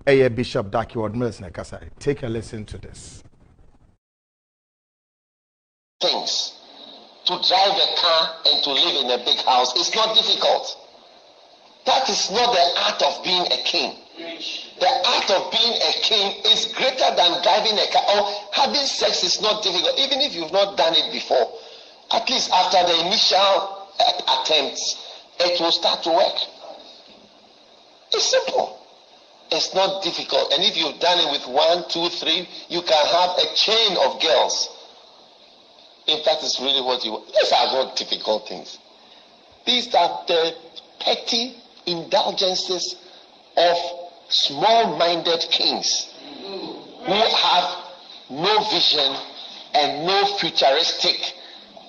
Bishop Dag-Heward Mills Nekasai. Take a listen to this. Things to drive a car and to live in a big house is not difficult. That is not the art of being a king. The art of being a king is greater than driving a car. Or having sex is not difficult, even if you've not done it before. At least after the initial attempts, it will start to work. It's simple. It's not difficult. And if you've done it with 1, 2, 3, you can have a chain of girls. If that is really what you want. These are not difficult things. These are the petty indulgences of small-minded kings who have no vision and no futuristic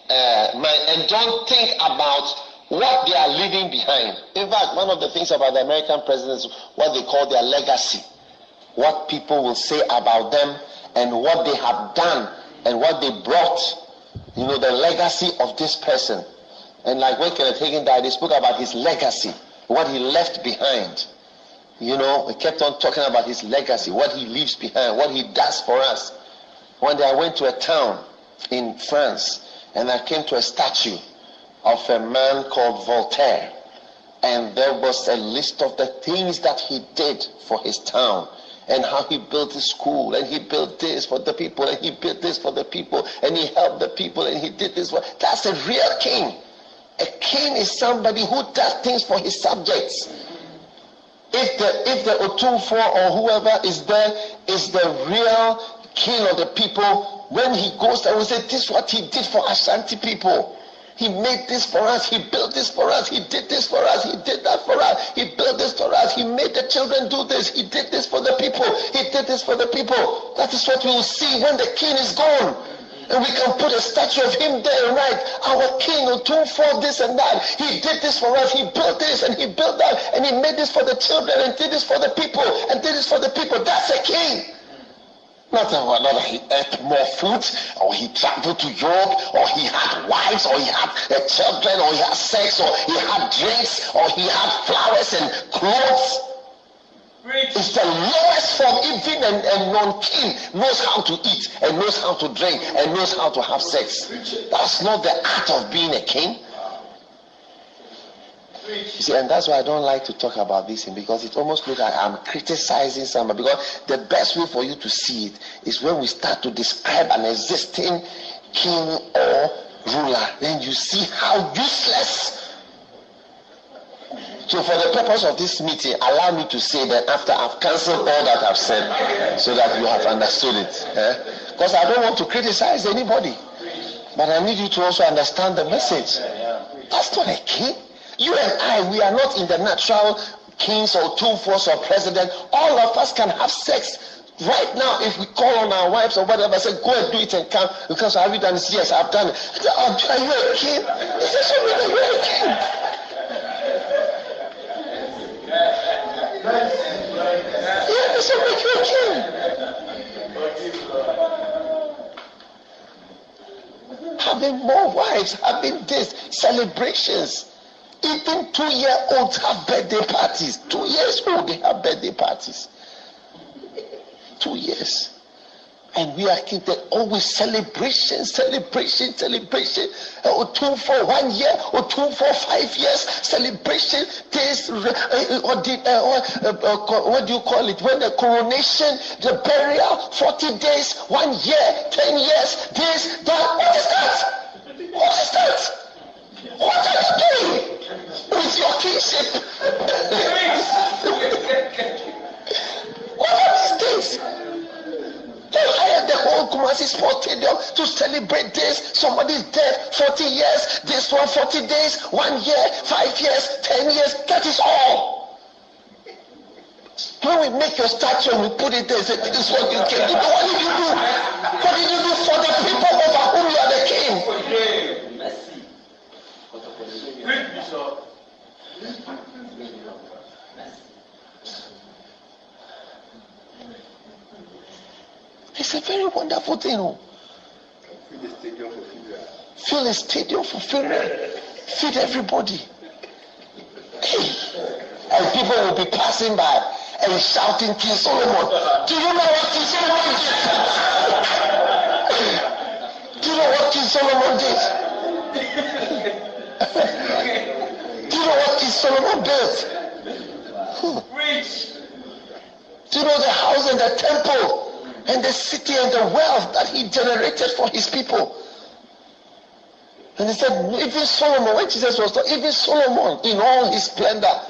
mind and don't think about what they are leaving behind. In fact, one of the things about the American presidents is what they call their legacy. What people will say about them and what they have done and what they brought. You know, the legacy of this person. And like when Kenneth Hagin died, they spoke about his legacy, what he left behind. You know, he kept on talking about his legacy, what he leaves behind, what he does for us. One day I went to a town in France and I came to a statue of a man called Voltaire. And there was a list of the things that he did for his town. And how he built a school, and he built this for the people, and he built this for the people, and he helped the people, and he did this for... That's a real king. A king is somebody who does things for his subjects. If the Otumfour or whoever is there is the real king of the people, when he goes there, we say, this is what he did for Ashanti people. He made this for us. He built this for us. He did this for us. He did that for us. He built this for us. He made the children do this. He did this for the people. He did this for the people. That is what we will see when the king is gone. And we can put a statue of him there and write, our king Otumfour this and that. He did this for us. He built this and he built that. And he made this for the children and did this for the people and did this for the people. That's a king. Not that he ate more food, or he traveled to Europe, or he had wives, or he had children, or he had sex, or he had drinks, or he had flowers and clothes. It's the lowest form. Even a non-king knows how to eat, and knows how to drink, and knows how to have sex. That's not the art of being a king. You see, and that's why I don't like to talk about this thing, because it almost looks like I'm criticizing somebody. Because the best way for you to see it is when we start to describe an existing king or ruler, then you see how useless. So for the purpose of this meeting, allow me to say that after I've cancelled all that I've said, so that you have understood it. Because I don't want to criticize anybody, but I need you to also understand the message. That's not a king. You and I, we are not in the natural kings or Otumfours or president. All of us can have sex right now if we call on our wives or whatever. Say, go and do it and come. Because have you done this? Yes, I've done it. Are you a king? Is this really you're a king? Yeah, this will make you a king. Having more wives, having this, celebrations. Even 2-year-olds have birthday parties. 2 years old, they have birthday parties. 2 years. And we are keeping always celebration. Otumfour 1 year, Otumfour 5 years, celebration. This, what do you call it? When the coronation, the burial, 40 days, 1 year, 10 years, this, that. What is that? What is that? What are you doing with your kingship? What are these things? They hired the whole Kumasi Sports Stadium to celebrate this. Somebody's dead, 40 years, this one 40 days, 1 year, 5 years, 10 years. That is all. When we make your statue and we put it there, say, this is what you can do. What did you do? What did you do for the people over whom you are the king? It's a very wonderful thing. Fill a stadium for funeral. Feed everybody. Hey. And people will be passing by. and shouting, King Solomon. Do you know what King Solomon did? Do you know what King Solomon did? Do you know what King Solomon built? Do you know the house and the temple and the city and the wealth that he generated for his people? And he said, even Solomon, when Jesus was talking, even Solomon in all his splendor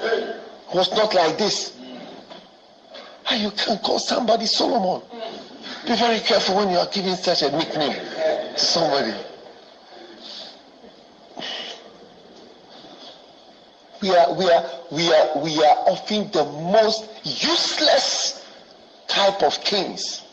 was not like this. And you can't call somebody Solomon. Be very careful when you are giving such a nickname to somebody. We are often the most useless type of kings.